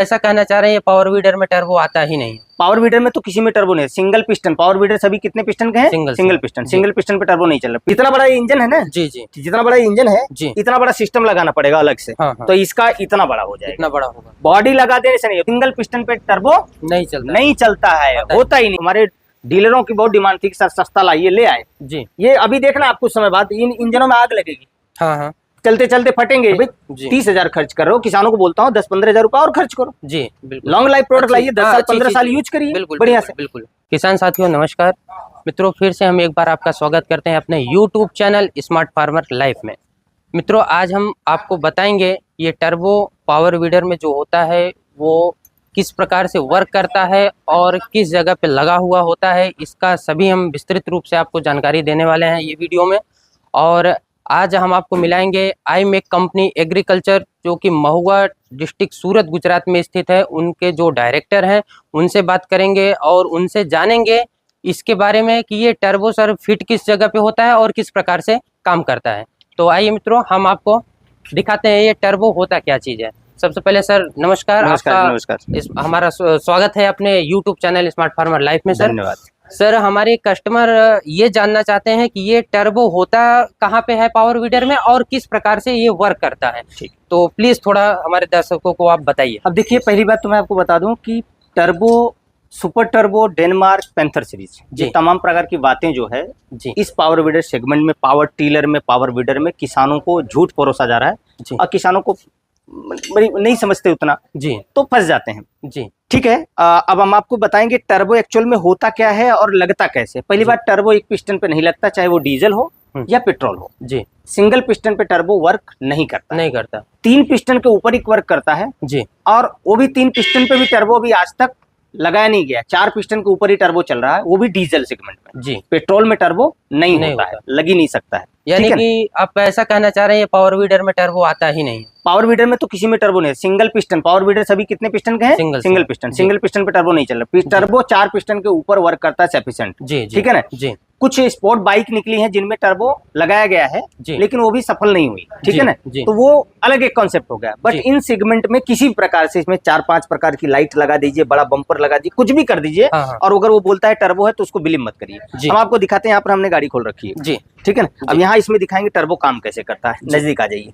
ऐसा कहना चाह रहे हैं ये पावर वीडर में टर्बो आता ही नहीं है। पावर वीडर में तो किसी में टर्बो नहीं है, सिंगल पिस्टन। पावर वीडर सभी कितने पिस्टन के हैं? Single piston. सिंगल पिस्टन पे टर्बो नहीं चल रहा। इतना बड़ा इंजन है ना जी जी, जितना बड़ा इंजन है जी, इतना बड़ा सिस्टम लगाना पड़ेगा अलग से। हाँ, हाँ। तो इसका इतना बड़ा हो जाएगा, इतना बड़ा होगा। बॉडी लगा देने से नहीं, सिंगल पिस्टन पे टर्बो नहीं चलता है, होता ही नहीं। हमारे डीलरों की बहुत डिमांड थी कि सर सस्ता लाइए, ले आए जी। ये अभी देखना आप कुछ समय बाद इन इंजनों में आग लगेगी। हाँ हाँ, चलते चलते फटेंगे। 30,000 खर्च कर रहे हो, किसानों को बोलता हूँ 10-15,000 रुपए और खर्च करो जी। बिल्कुल, लॉन्ग लाइफ प्रोडक्ट लाइए, 10 साल 15 साल यूज करिए बढ़िया से। बिल्कुल। किसान साथियों नमस्कार मित्रों, फिर से हम एक बार आपका स्वागत करते हैं अपने YouTube channel smart farmer life में। मित्रों आज हम आपको बताएंगे ये टर्बो पावर वीडर में जो होता है वो किस प्रकार से वर्क करता है और किस जगह पे लगा हुआ होता है, इसका सभी हम विस्तृत रूप से आपको जानकारी देने वाले हैं ये वीडियो में। और आज हम आपको मिलाएंगे iMEC कंपनी एग्रीकल्चर जो कि महुआ डिस्ट्रिक्ट सूरत गुजरात में स्थित है, उनके जो डायरेक्टर हैं उनसे बात करेंगे और उनसे जानेंगे इसके बारे में कि ये टर्बो सर फिट किस जगह पे होता है और किस प्रकार से काम करता है। तो आइए मित्रों हम आपको दिखाते हैं ये टर्बो होता क्या चीज़ है। सबसे पहले सर नमस्कार। नमस्कार। हमारा स्वागत है अपने YouTube channel smart farmer life में। सर धन्यवाद। सर हमारे कस्टमर ये जानना चाहते हैं कि ये टर्बो होता कहाँ पे है पावर वीडर में और किस प्रकार से ये वर्क करता है। तो प्लीज थोड़ा हमारे दर्शकों को आप बताइए। अब देखिए पहली बात तो मैं आपको बता दूं कि turbo, super turbo, Denmark, panther series, ये तमाम प्रकार की बातें जो है इस पावर वीडर सेगमेंट में, पावर टीलर में, पावर वीडर में किसानों को झूठ परोसा जा रहा है और किसानों को बड़ी नहीं समझते उतना जी, तो फंस जाते हैं जी। ठीक है, अब हम आपको बताएंगे टर्बो एक्चुअल में होता क्या है और लगता कैसे। पहली बात, टर्बो एक पिस्टन पे नहीं लगता, चाहे वो डीजल हो या पेट्रोल हो जी। सिंगल पिस्टन पे टर्बो वर्क नहीं करता। 3 पिस्टन के ऊपर ही वर्क करता है जी, और वो भी 3 पिस्टन पे भी टर्बो भी आज तक लगाया नहीं गया। 4 पिस्टन के ऊपर ही टर्बो चल रहा है, वो भी डीजल सेगमेंट में जी। पेट्रोल में टर्बो नहीं होता है, लग ही नहीं सकता है। यानी कि आप ऐसा कहना चाह रहे हैं ये पावर वीडर में टर्बो आता ही नहीं है। पावर वीडर में तो किसी में टर्बो नहीं है, सिंगल पिस्टन। पावर वीडर सभी कितने पिस्टन के हैं? Single piston. सिंगल पिस्टन पे टर्बो नहीं चल रहा। टर्बो 4 पिस्टन के ऊपर वर्क करता है सफिशिएंट जी, ठीक है ना जी। कुछ स्पोर्ट बाइक निकली है जिनमें टर्बो लगाया गया है लेकिन वो भी सफल नहीं हुई, ठीक है ना, तो वो अलग एक कॉन्सेप्ट हो गया। बट इन सेगमेंट में किसी प्रकार से इसमें 4-5 प्रकार की लाइट लगा दीजिए, बड़ा बम्पर लगा दीजिए, कुछ भी कर दीजिए, और अगर वो बोलता है टर्बो है तो उसको बिलीव मत करिए। हम आपको दिखाते हैं, यहाँ पर हमने गाड़ी खोल रखी है जी, ठीक है ना। अब यहाँ इसमें दिखाएंगे टर्बो काम कैसे करता है। नजदीक आ जाइए,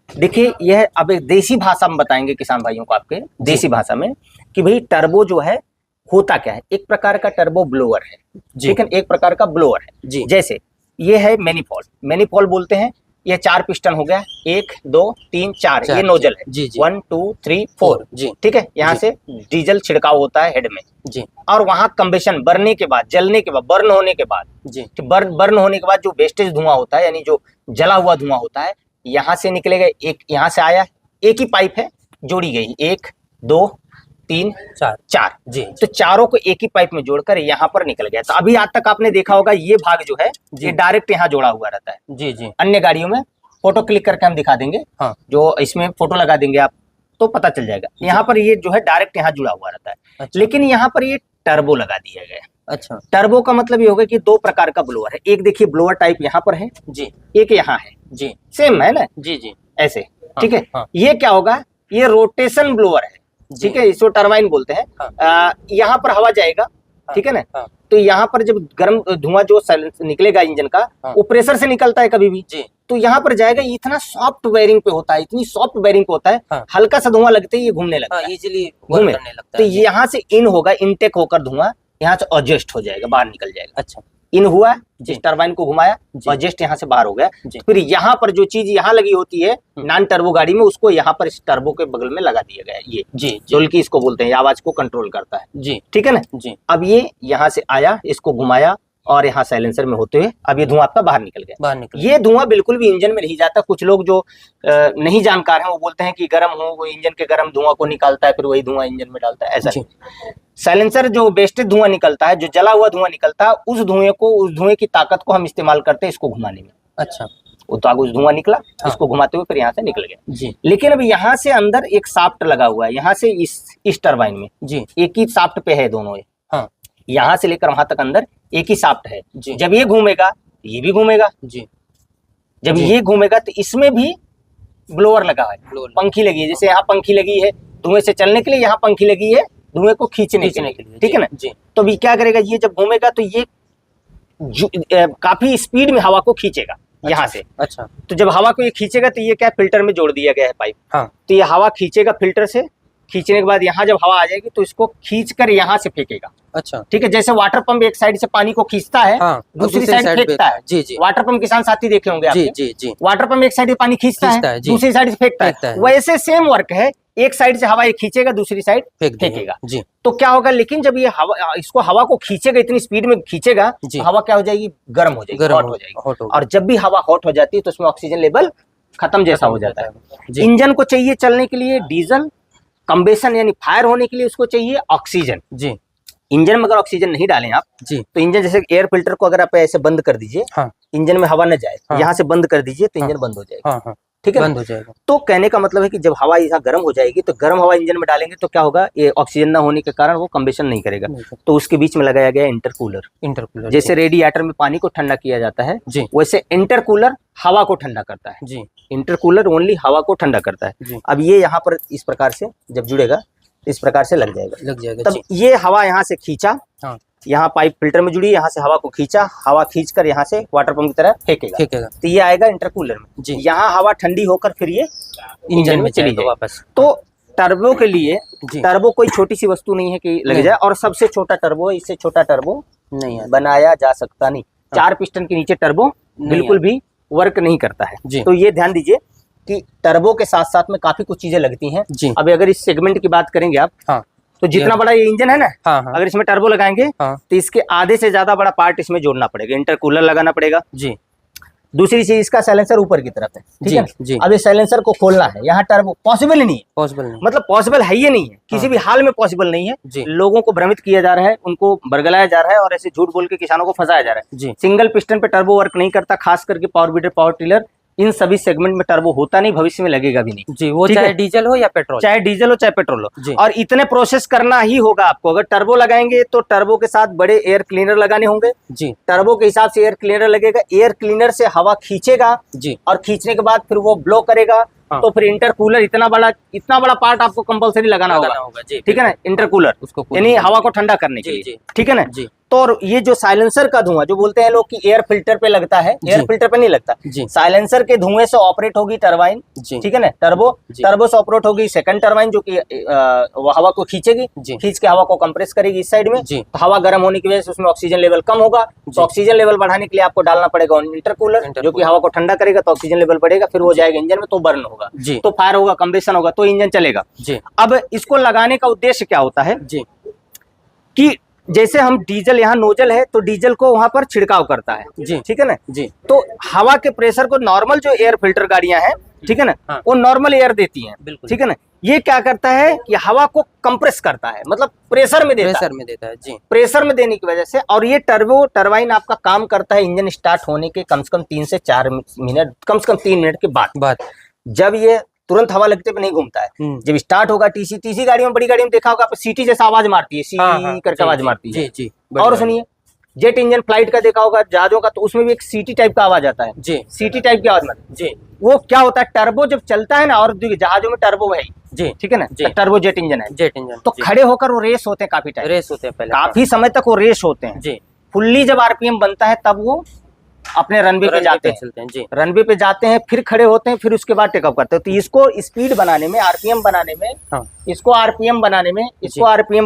देखिए यह अब एक देसी भाषा में बताएंगे किसान भाइयों को, आपके देसी भाषा में कि भाई टर्बो जो है होता क्या है। एक प्रकार का टर्बो ब्लोअर है, ठीक है, एक प्रकार का ब्लोअर है जी। जैसे ये है मैनिफोल्ड, मैनिफोल्ड बोलते हैं। ये 4 पिस्टन हो गया, 1 2 3 4, ये नोजल है जी, 1 2 3 4 जी, ठीक है। यहाँ से डीजल छिड़काव होता है हेड में जी, और वहाँ कम्बेशन बरने के बाद, जलने के बाद, बर्न होने के बाद जी, बर्न होने के बाद जो वेस्टेज धुआं होता है, यानी जो जला हुआ धुआं होता है, यहाँ से निकलेगा। एक यहाँ से आया, एक ही पाइप है जोड़ी गई, 1 2 3 4 जी, तो चारों को एक ही पाइप में जोड़कर यहाँ पर निकल गया। तो अभी आज तक आपने देखा होगा ये भाग जो है ये डायरेक्ट यहाँ जोड़ा हुआ रहता है जी जी। अन्य गाड़ियों में फोटो क्लिक करके हम दिखा देंगे, हाँ, जो इसमें फोटो लगा देंगे आप तो पता चल जाएगा। यहाँ पर ये जो है डायरेक्ट यहाँ जुड़ा हुआ रहता है। अच्छा। लेकिन यहाँ पर ये टर्बो लगा दिया गया। अच्छा, टर्बो का मतलब ये होगा कि 2 प्रकार का ब्लोअर है। एक देखिए ब्लोअर टाइप यहाँ पर है जी, एक यहाँ है जी, सेम है ना जी जी, ऐसे, ठीक है। ये क्या होगा, ये रोटेशन ब्लोअर है, ठीक है, इसको टरबाइन बोलते हैं। यहाँ पर हवा जाएगा, ठीक है ना, तो यहाँ पर जब गर्म धुआं जो निकलेगा इंजन का, वो प्रेशर से निकलता है कभी भी जी, तो यहाँ पर जाएगा। इतना सॉफ्ट बेयरिंग पे होता है, इतनी सॉफ्ट बेयरिंग पे होता है, हल्का सा धुआं लगते ही ये घूमने लगता है, इजीली घूमने लगता है। तो यहाँ से इन होगा, इनटेक होकर धुआं यहाँ से एडजस्ट हो जाएगा, बाहर निकल जाएगा। अच्छा, इन हुआ, जिस टरबाइन को घुमाया और जस्ट यहाँ से बाहर हो गया। फिर यहाँ पर जो चीज यहाँ लगी होती है नॉन टर्बो गाड़ी में, उसको यहाँ पर इस टर्बो के बगल में लगा दिया गया है। ये जी, ढोलकी इसको बोलते हैं, आवाज को कंट्रोल करता है जी, ठीक है ना जी। अब ये यहाँ से आया, इसको घुमाया और यहाँ साइलेंसर में होते हुए अब ये धुआं आपका बाहर निकल गया। ये धुआं बिल्कुल भी इंजन में नहीं जाता। कुछ लोग जो नहीं जानकार हैं वो बोलते हैं कि गर्म हो, वो इंजन के गर्म धुआं को निकालता है, फिर वही धुआं इंजन में डालता है। ऐसा साइलेंसर जो वेस्टेज धुआं निकलता है, जो जला हुआ धुआं निकलता है, उस धुएं की ताकत को हम इस्तेमाल करते हैं इसको घुमाने में। अच्छा, वो तो आगे उस धुआं निकला, इसको घुमाते हुए फिर यहाँ से निकल गया जी। लेकिन अब यहाँ से अंदर एक शाफ्ट लगा हुआ है, यहाँ से इस टरबाइन में जी, एक ही शाफ्ट पे है दोनों। हाँ, यहाँ से लेकर वहां तक अंदर एक ही शाफ्ट है जी। जब ये घूमेगा ये भी घूमेगा जी, जब ये घूमेगा तो इसमें भी ब्लोअर लगा है, पंखी लगी है। जैसे यहाँ पंखी लगी है धुएं से चलने के लिए, यहाँ पंखी लगी है धुएं को खींचने के लिए, ठीक है ना जी। तो अभी क्या करेगा, ये जब घूमेगा तो ये काफी स्पीड में हवा को खींचेगा यहाँ से। अच्छा, तो जब हवा को ये खींचेगा तो ये क्या फिल्टर में जोड़ दिया गया है पाइप। हाँ। तो ये हवा खींचेगा फिल्टर से, खींचने के बाद यहाँ जब हवा आ जाएगी तो इसको खींचकर यहाँ से फेंकेगा। अच्छा, ठीक है। जैसे वाटर पंप एक साइड से पानी को खींचता है, हाँ, दूसरी साइड फेंकता है। जी जी। वाटर पंप किसान साथी देखे होंगे आपने। जी जी। वाटर पंप एक साइड से पानी खींचता है, दूसरी साइड से फेंकता है। वैसे सेम वर्क है, एक साइड से हवा ये खींचेगा, दूसरी साइड फेंकेगा जी। तो क्या होगा, लेकिन जब ये हवा, इसको हवा को खींचेगा, इतनी स्पीड में खींचेगा तो हवा क्या हो जाएगी, गर्म हो जाएगी, हॉट हो जाएगी। और जब भी हवा हॉट हो जाती है तो उसमें ऑक्सीजन लेवल खत्म जैसा हो जाता है। इंजन को चाहिए चलने के लिए डीजल, कंबेशन यानी फायर होने के लिए उसको चाहिए ऑक्सीजन जी। इंजन में अगर ऑक्सीजन नहीं डालें आप जी, तो इंजन जैसे एयर फिल्टर को अगर आप ऐसे बंद कर दीजिए, हाँ, इंजन में हवा न जाए, हाँ, यहाँ से बंद कर दीजिए तो इंजन बंद हो जाएगा। हाँ, हाँ, ठीक है, बंद हो जाएगा। तो कहने का मतलब है कि जब हवा यहाँ गर्म हो जाएगी तो गर्म हवा इंजन में डालेंगे तो क्या होगा, ये ऑक्सीजन ना होने के कारण वो कंबेशन नहीं करेगा। तो उसके बीच में लगाया गया इंटरकूलर। जैसे रेडिएटर में पानी को ठंडा किया जाता है वैसे इंटरकूलर हवा को ठंडा करता है जी। इंटरकूलर ओनली हवा को ठंडा करता है। अब ये यहाँ पर इस प्रकार से जब जुड़ेगा इस प्रकार से लग जाएगा। तब ये हवा यहाँ से खींचा, हाँ, यहाँ पाइप फिल्टर में जुड़ी, यहाँ से हवा को खींचा, हवा खींचकर यहाँ से वाटर पंप की तरह फेंकेगा। तो ये आएगा इंटरकूलर में, यहाँ हवा ठंडी होकर फिर ये इंजन में चली जाएगी वापस। तो टर्बो के लिए, टर्बो कोई छोटी सी वस्तु नहीं है कि लग जाए, और सबसे छोटा टर्बो है, इससे छोटा टर्बो नहीं है, बनाया जा सकता नहीं। 4 पिस्टन के नीचे टर्बो बिल्कुल भी वर्क नहीं करता है। तो ये ध्यान दीजिए कि टर्बो के साथ साथ में काफी कुछ चीजें लगती हैं। अब अगर इस सेगमेंट की बात करेंगे आप, हाँ, तो जितना बड़ा ये इंजन है ना, हाँ, हाँ, अगर इसमें टर्बो लगाएंगे, हाँ, तो इसके आधे से ज्यादा बड़ा पार्ट इसमें जोड़ना पड़ेगा, इंटरकूलर लगाना पड़ेगा जी। दूसरी चीज, इसका साइलेंसर ऊपर की तरफ है, ठीक है। अब इस साइलेंसर को खोलना है, यहाँ टर्बो पॉसिबल ही नहीं है, मतलब पॉसिबल है ही नहीं है, किसी भी हाल में पॉसिबल नहीं है। लोगों को भ्रमित किया जा रहा है, उनको बरगलाया जा रहा है और ऐसे झूठ बोल के किसानों को फंसाया जा रहा है। सिंगल पिस्टन पे टर्बो वर्क नहीं करता, खास करके पावर बीडर, पावर टिलर, इन सभी सेगमेंट में टर्बो होता नहीं, भविष्य में लगेगा भी नहीं जी। वो चाहे डीजल हो या पेट्रोल, चाहे डीजल हो चाहे पेट्रोल हो, और इतने प्रोसेस करना ही होगा आपको। अगर टर्बो लगाएंगे तो टर्बो के साथ बड़े एयर क्लीनर लगाने होंगे जी। टर्बो के हिसाब से एयर क्लीनर लगेगा, एयर क्लीनर से हवा खींचेगा जी, और खींचने के बाद फिर वो ब्लो करेगा। हाँ। तो फिर इंटरकूलर, इतना बड़ा पार्ट आपको कंपलसरी लगाना होगा, ठीक है ना, इंटरकूलर उसको, यानी हवा को ठंडा करने के लिए, ठीक है ना जी। तो और ये जो साइलेंसर का धुआं, जो बोलते हैं लोग कि एयर फिल्टर पे लगता है, एयर फिल्टर पे नहीं लगता, साइलेंसर के धुएं से ऑपरेट होगी टरबाइन, ठीक है ना, टर्बो से ऑपरेट होगी सेकंड टरबाइन, जो कि हवा को खींचेगी, खींच के हवा को कंप्रेस करेगी इस साइड में। तो हवा गर्म होने की वजह से उसमें ऑक्सीजन लेवल कम होगा, तो ऑक्सीजन लेवल बढ़ाने के लिए आपको डालना पड़ेगा इंटरकूलर, जो कि हवा को ठंडा करेगा, तो ऑक्सीजन लेवल बढ़ेगा, फिर वो जाएगा इंजन में, तो बर्न होगा, तो फायर होगा, कंबेशन होगा, तो इंजन चलेगा। अब इसको लगाने का उद्देश्य क्या होता है कि जैसे हम डीजल, यहाँ नोजल है तो डीजल को वहां पर छिड़काव करता है जी, ठीक है ना जी। तो हवा के प्रेशर को नॉर्मल जो एयर फिल्टर गाड़ियां हैं, ठीक है ना, हाँ, वो नॉर्मल एयर देती हैं, ठीक है ना। ये क्या करता है कि हवा को कंप्रेस करता है, मतलब प्रेशर में देता है जी। प्रेशर में देने की वजह से, और ये टर्बो टरबाइन आपका काम करता है इंजन स्टार्ट होने के कम से कम 3 से 4 मिनट, कम से कम 3 मिनट के बाद। जब ये तुरंत हवा लगते पे नहीं घूमता है, जब स्टार्ट होगा, टीसी गाड़ी में, बड़ी गाड़ी में देखा होगा आप, सीटी जैसा आवाज मारती है, सी करके आवाज मारती है जी। और सुनिए, जेट इंजन फ्लाइट का देखा होगा, जहाजों का, तो उसमें भी एक सीटी टाइप का आवाज आता है जी, सीटी टाइप की आवाज मारती है जी। वो क्या होता है, टर्बो जब चलता है ना, और जहाजों में टर्बो है जी, ठीक है ना, टर्बो जेट इंजन है, तो खड़े होकर वो रेस होते हैं, काफी टाइम रेस होते हैं, काफी समय तक वो रेस होते हैं जी। फुल्ली जब आरपीएम बनता है तब वो अपने रनवे पे जाते हैं जी, रनवे पे जाते हैं, फिर खड़े होते हैं, फिर उसके बाद टेकअप करते हैं। तो इसको स्पीड बनाने में, आरपीएम बनाने में, हाँ, इसको आरपीएम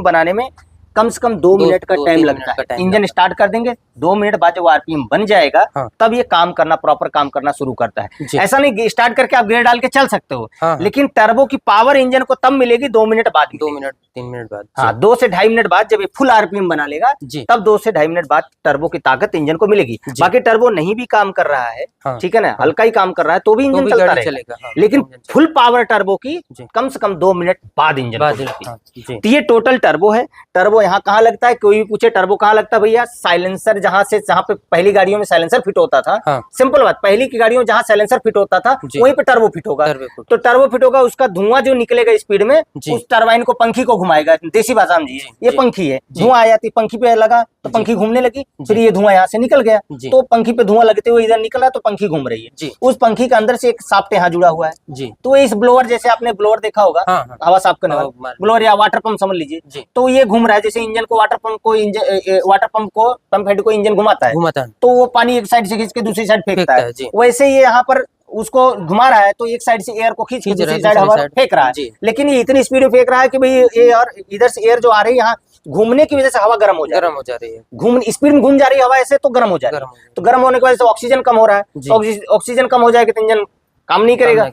बनाने में कम से कम 2 मिनट का टाइम लगता है। इंजन स्टार्ट कर देंगे, 2 मिनट बाद जब आरपीएम बन जाएगा, हाँ, तब ये प्रॉपर काम करना शुरू करता है। ऐसा नहीं स्टार्ट करके आप गियर डाल के चल सकते हो, हाँ, लेकिन टर्बो की पावर इंजन को तब मिलेगी 2 मिनट बाद, 2 मिनट 3 मिनट बाद, हाँ, 2 से 2.5 मिनट बाद जब ये फुल आरपीएम बना लेगा, तब 2 से 2.5 मिनट बाद टर्बो की ताकत इंजन को मिलेगी। बाकी टर्बो नहीं भी काम कर रहा है, ठीक है ना, हल्का ही काम कर रहा है, तो भी इंजन चलता रहेगा, लेकिन फुल पावर टर्बो की कम से कम 2 मिनट बाद इंजन। तो ये टोटल टर्बो है। टर्बो यहाँ कहाँ लगता है, कोई भी पूछे टर्बो कहाँ लगता है भैया, साइलेंसर जहाँ पे पहली गाड़ियों में साइलेंसर फिट होता था, हाँ। सिंपल बात, पहली की गाड़ियों जहाँ साइलेंसर फिट होता था वहीं पे टर्बो फिट होगा। तो टर्बो फिट होगा, उसका धुआं जो निकलेगा स्पीड में उस टरबाइन को, पंखी को घुमाएगा। देसी भाषा में जी, ये पंखी है, धुआं आ जाती, पंखी पे लगा तो पंखी घूमने लगी, फिर ये धुआं यहाँ से निकल गया, तो पंखी पे धुआं लगते हुए इधर निकला तो पंखी घूम रही है। उस पंखी के अंदर से एक साफ्ट यहाँ जुड़ा हुआ है। तो इस ब्लोअर, जैसे आपने ब्लोअर देखा होगा, हवा साफ करने वाला ब्लोअर या वाटर पंप समझ लीजिए, तो ये घूम रहा है, जैसे इंजन को, वाटर पंप को पंप हेड को इंजन घुमाता है, तो वो पानी एक साइड से खींच के दूसरी साइड फेंकता है, वैसे ये यहाँ पर उसको घुमा रहा है, तो एक साइड से एयर को खींच के दूसरी साइड हवा फेंक रहा है। लेकिन ये इतनी स्पीड में फेंक रहा है कि भाई ये और इधर से एयर जो आ रही है, यहाँ घूमने की वजह से हवा गर्म हो जा रही है, घूम स्पीड में घूम जा रही है हवा, ऐसे तो गर्म हो जा रही है। तो गर्म होने की वजह से ऑक्सीजन कम हो रहा है, ऑक्सीजन कम हो जाएगा तो इंजन काम नहीं करेगा।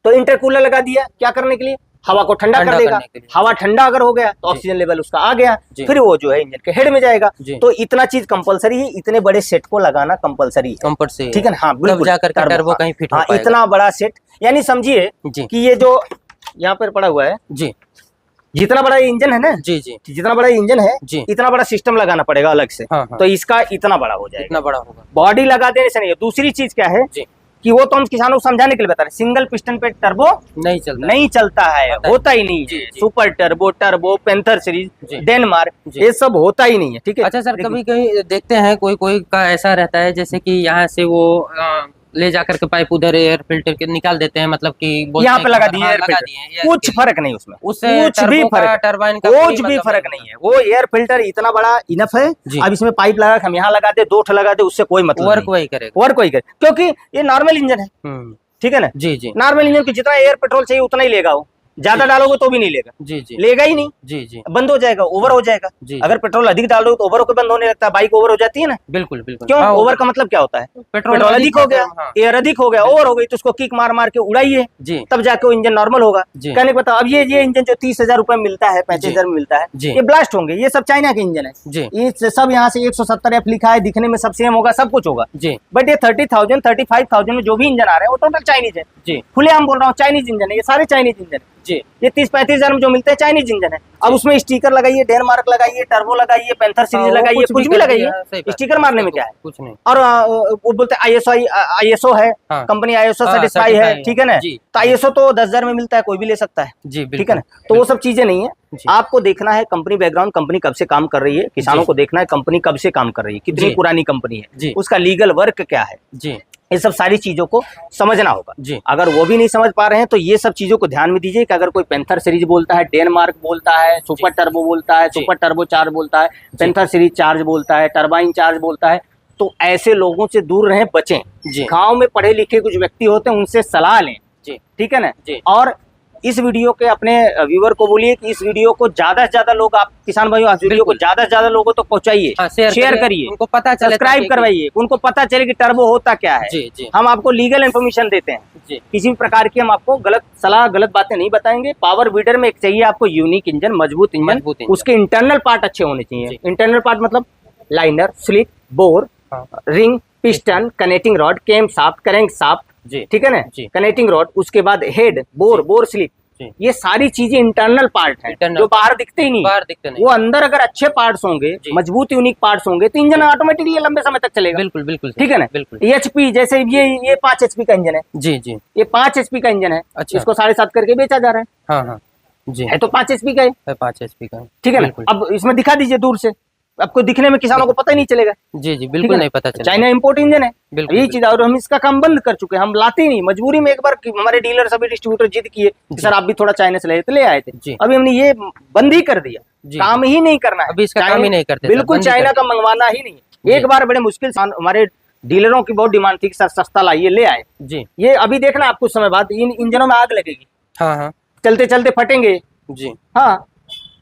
तो इंटरकूलर लगा दिया, क्या करने के लिए, हवा को ठंडा कर देगा। हवा ठंडा अगर हो गया तो ऑक्सीजन लेवल उसका आ गया, फिर वो जो है इंजन के हेड में जाएगा। तो इतना चीज कंपलसरी है, इतने बड़े सेट को लगाना कंपलसरी है, ठीक है ना। हाँ बिल्कुल, जाकर टर्बो कहीं फिट हो, इतना बड़ा सेट, यानी समझिए कि ये जो यहाँ पर पड़ा हुआ है जी, जितना बड़ा इंजन है ना जी, जितना बड़ा इंजन है इतना बड़ा सिस्टम लगाना पड़ेगा अलग से। तो इसका इतना बड़ा हो जाएगा, इतना बड़ा होगा, बॉडी लगा देने से नहीं। दूसरी चीज क्या है कि वो तो हम किसानों को समझाने के लिए बता रहे, सिंगल पिस्टन पे टर्बो नहीं चलता है, होता ही नहीं है। Super turbo, turbo, panther series, Denmark, ये सब होता ही नहीं है, ठीक है। अच्छा सर, कभी कभी देखते हैं कोई का ऐसा रहता है, जैसे कि यहाँ से वो ले जाकर के पाइप उधर एयर फिल्टर के निकाल देते हैं, मतलब कि यहाँ पे लगा दिए, कुछ फर्क नहीं उसमें, उससे कुछ भी फर्क, टरबाइन का कुछ भी फर्क नहीं है। वो एयर फिल्टर इतना बड़ा इनफ है, अब इसमें पाइप लगा, हम यहाँ लगा दे, 2 लगा दे, उससे कोई मतलब वर्क वही करेगा, वर्क वही करे, क्योंकि ये नॉर्मल इंजन है, ठीक है ना जी। नॉर्मल इंजन को जितना एयर पेट्रोल चाहिए उतना ही लेगा, वो ज्यादा डालोगे तो भी नहीं लेगा लेगा ही नहीं बंद हो जाएगा, ओवर हो जाएगा। अगर पेट्रोल अधिक डालोगे तो ओवर होकर बंद होने लगता है, बाइक ओवर हो जाती है ना। बिल्कुल। क्यों ओवर का मतलब क्या होता है, पेट्रोल अधिक हो गया, एयर अधिक हो गया, ओवर हो गई, तो उसको किक मार मार के उड़ाइए, तब जाके वो इंजन नॉर्मल होगा। कहने को बताओ, अब ये इंजन जो 30,000 रुपए मिलता है, 35,000 में मिलता है, ये ब्लास्ट होंगे, ये सब चाइना के इंजन है, ये सब यहाँ से 170F लिखा है, दिखने में सब सेम होगा, सब कुछ होगा, बट ये 30,000 35,000 में जो भी इंजन आ रहे हैं वो टोटल चाइनीज है। खुलेआम बोल रहा हूँ, चाइनीज इंजन है, ये सारे चाइनीज इंजन है जी। ये 30-35,000 में जो मिलते हैं चाइनीज इंजन है। अब उसमें स्टिकर लगाइए, डेनमार्क लगाइए, टर्बो लगाइए, पेंथर सीरीज लगाइए, कुछ भी लगाइए, स्टिकर मारने में क्या है, कुछ नहीं। और वो बोलते हैं ISO है, कंपनी ISO सेटिस्फाई है, ठीक है ना। तो ISO तो 10,000 में मिलता है, कोई भी ले सकता है, ठीक है ना। तो वो सब चीजें नहीं है, आपको देखना है कंपनी बैकग्राउंड, कंपनी कब से काम कर रही है, किसानों को देखना है कंपनी कब से काम कर रही है, कितनी पुरानी कंपनी है, उसका लीगल वर्क क्या है, ये सब सारी चीजों को समझना होगा। अगर वो भी नहीं समझ पा रहे हैं तो ये सब चीजों को ध्यान में दीजिए कि अगर कोई पेंथर सीरीज बोलता है, डेनमार्क बोलता है, सुपर टर्बो बोलता है, सुपर टर्बो चार्ज बोलता है, पेंथर सीरीज चार्ज बोलता है, टरबाइन चार्ज बोलता है, तो ऐसे लोगों से दूर रहें, बचें। गांव में पढ़े लिखे कुछ व्यक्ति होते हैं, उनसे सलाह लें, ठीक है ना। और इस वीडियो के अपने व्यूअर को बोलिए कि इस वीडियो को ज्यादा से ज्यादा लोग, आप किसान भाइयों, इस वीडियो को ज्यादा से ज्यादा लोगों तक पहुंचाइए, शेयर करिए, उनको पता चले, सब्सक्राइब करवाइए, उनको पता चले कि टर्बो होता क्या है। हम आपको लीगल इन्फॉर्मेशन देते हैं, किसी भी प्रकार की हम आपको गलत सलाह, गलत बातें नहीं बताएंगे। पावर वीडर में एक चाहिए आपको यूनिक इंजन, मजबूत इंजन, उसके इंटरनल पार्ट अच्छे होने चाहिए। इंटरनल पार्ट मतलब liner, slip, bore, ring, piston, connecting rod, camshaft, crankshaft, ठीक है ना, कनेक्टिंग रॉड, उसके बाद हेड, बोर स्लिप, ये सारी चीजें इंटरनल पार्ट है, जो बाहर दिखते ही नहीं, वो अंदर अगर अच्छे पार्ट्स होंगे, मजबूत यूनिक पार्ट्स होंगे, तो इंजन ऑटोमेटिकली लंबे समय तक चलेगा। बिल्कुल, ठीक है ना। HP जैसे ये 5 HP का इंजन है जी, ये 5 HP का इंजन है, इसको 7.5 करके बेचा जा रहा है, है तो 5 HP का है, 5 HP का, ठीक है ना। अब इसमें दिखा दीजिए दूर से, आपको दिखने में किसानों को पता ही नहीं चलेगा जी, बिल्कुल नहीं पता चलेगा। चाइना इंपोर्ट इंजन है, यही चीज, और हम इसका काम बंद कर चुके हैं, हम लाते ही नहीं, मजबूरी में। एक बार हमारे डीलर सभी डिस्ट्रीब्यूटर जिद किए कि सर आप भी थोड़ा चाइना से ले, तो ले आए थे, अभी हमने ये बंद ही कर दिया, काम ही नहीं करना है, अभी इसका काम ही नहीं करते, बिल्कुल चाइना का मंगवाना ही नहीं। एक बार बड़े मुश्किल से हमारे डीलरों की बहुत डिमांड थी कि सर सस्ता लाइए, ले आए जी। ये अभी देखना आप कुछ समय बाद इन इंजनों में आग लगेगी, चलते चलते फटेंगे जी। हाँ,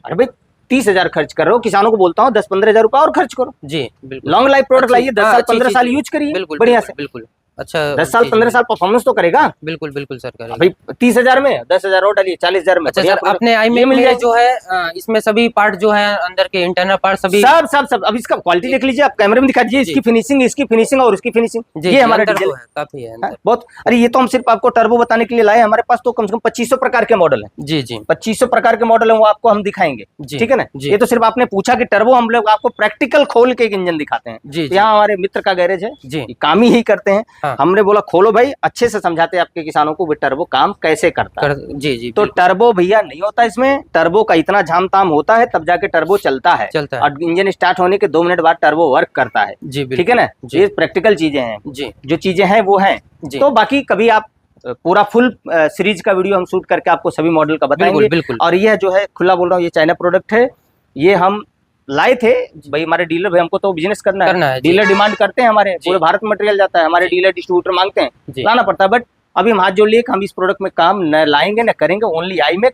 अरे भाई 30,000 खर्च कर रहे हो, किसानों को बोलता हूँ 10-15,000 रुपए और खर्च करो जी। लॉन्ग लाइफ प्रोडक्ट लाइए, 10 साल 15 साल यूज करिए बढ़िया से, बिल्कुल अच्छा 10 साल 15 साल परफॉर्मेंस तो करेगा। बिल्कुल बिल्कुल सर करेगा। भाई 30,000 में 10,000 और डालिए 40,000 में। अच्छा सर, अपने iMac में जो है इसमें सभी पार्ट जो है अंदर के इंटरनल पार्ट सभी सब अब इसका क्वालिटी देख लीजिए, आप कैमरे में दिखा दीजिए, इसकी फिनिशिंग, इसकी फिनिशिंग और उसकी फिनिशिंग। ये हमारा डीजल है, काफी है बहुत। अरे ये तो हम सिर्फ आपको टर्बो बताने के लिए लाए, हमारे पास तो कम से कम 2500 प्रकार के मॉडल है। जी जी 2500 प्रकार के मॉडल है, वो आपको हम दिखाएंगे, ठीक है ना। ये तो सिर्फ आपने पूछा कि टर्बो, हम लोग आपको प्रैक्टिकल खोल के एक इंजन दिखाते हैं। यहाँ हमारे मित्र का गैरेज है जी, काम ही करते हैं। हाँ। हमने बोला खोलो भाई, अच्छे से समझाते हैं आपके किसानों को टर्बो काम कैसे करता है। जी जी तो टर्बो भैया नहीं होता इसमें, टर्बो का इतना झाम ताम होता है तब जाके टर्बो चलता है और इंजन स्टार्ट होने के 2 मिनट बाद टर्बो वर्क करता है। ठीक है ना, ये प्रैक्टिकल चीजें हैं, जो चीजें हैं वो हैं। तो बाकी कभी आप पूरा फुल सीरीज का वीडियो हम शूट करके आपको सभी मॉडल का बताएंगे। और यह जो है खुला बोल रहा हूँ, ये चाइना प्रोडक्ट है, ये हम लाए थे भाई, हमारे डीलर भाई, हमको तो बिजनेस करना है। डीलर डिमांड करते हैं, हमारे पूरे भारत में मटेरियल जाता है, हमारे डीलर डिस्ट्रीब्यूटर मांगते हैं, लाना पड़ता है। बट अभी हम हाथ जोड़ लिए कि हम इस प्रोडक्ट में काम न लाएंगे न करेंगे, only iMac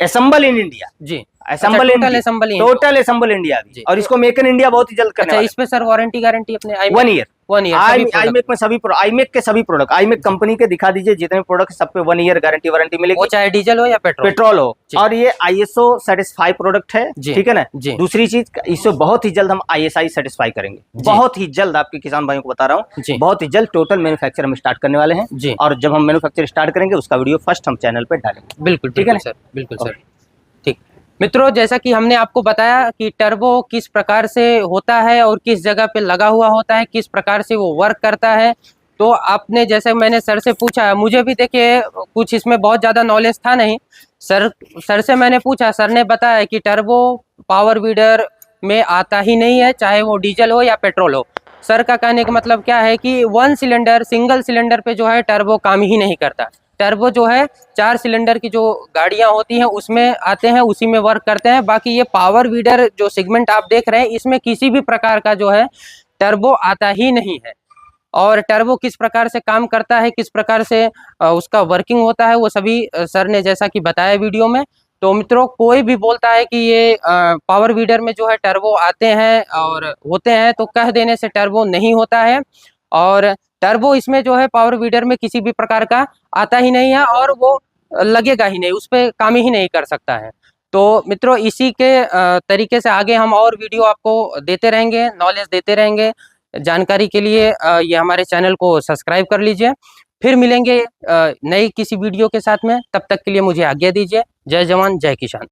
assemble in India जी, असेंबल टोटल असेंबल इंडिया, और इसको मेक इन इंडिया बहुत ही जल्द करने वाले हैं। इस पे सर वारंटी गारंटी अपने 1 ईयर iMac में सभी iMac के सभी प्रोडक्ट, iMac कंपनी के दिखा दीजिए जितने प्रोडक्ट, सब पे 1 ईयर गारंटी वारंटी मिलेगी, वो चाहे डीजल हो या पेट्रोल हो। और ये ISO सर्टिफाइड प्रोडक्ट है, ठीक है ना। दूसरी चीज, इससे बहुत ही जल्द हम ISI सर्टिफाई करेंगे, बहुत ही जल्द, आपके किसान भाइयों को बता रहा हूँ, बहुत ही जल्द टोटल मैन्युफैक्चर हम स्टार्ट करने वाले हैं। और जब हम मैन्युफैक्चर स्टार्ट करेंगे उसका वीडियो फर्स्ट हम चैनल पे डालेंगे। बिल्कुल ठीक है सर, बिल्कुल सर। ठीक मित्रों, जैसा कि हमने आपको बताया कि टर्बो किस प्रकार से होता है और किस जगह पे लगा हुआ होता है, किस प्रकार से वो वर्क करता है, तो आपने जैसे मैंने सर से पूछा, मुझे भी देखिए कुछ इसमें बहुत ज़्यादा नॉलेज था नहीं। सर से मैंने पूछा, सर ने बताया कि टर्बो पावर वीडर में आता ही नहीं है, चाहे वो डीजल हो या पेट्रोल हो। सर का कहने का मतलब क्या है कि 1 सिलेंडर, सिंगल सिलेंडर पे जो है टर्बो काम ही नहीं करता। टर्बो जो है 4 सिलेंडर की जो गाड़ियां होती हैं उसमें आते हैं, उसी में वर्क करते हैं। बाकी ये पावर वीडर जो सेगमेंट आप देख रहे हैं, इसमें किसी भी प्रकार का जो है टर्बो आता ही नहीं है। और टर्बो किस प्रकार से काम करता है, किस प्रकार से उसका वर्किंग होता है, वो सभी सर ने जैसा कि बताया वीडियो में। तो मित्रों, कोई भी बोलता है कि ये पावर वीडर में जो है टर्बो आते हैं और होते हैं, तो कह देने से टर्बो नहीं होता है। और टर्बो इसमें जो है पावर वीडर में किसी भी प्रकार का आता ही नहीं है और वो लगेगा ही नहीं, उस पर काम ही नहीं कर सकता है। तो मित्रों, इसी के तरीके से आगे हम और वीडियो आपको देते रहेंगे, नॉलेज देते रहेंगे। जानकारी के लिए ये हमारे चैनल को सब्सक्राइब कर लीजिए। फिर मिलेंगे नई किसी वीडियो के साथ में, तब तक के लिए मुझे आज्ञा दीजिए। जय जवान जय किसान।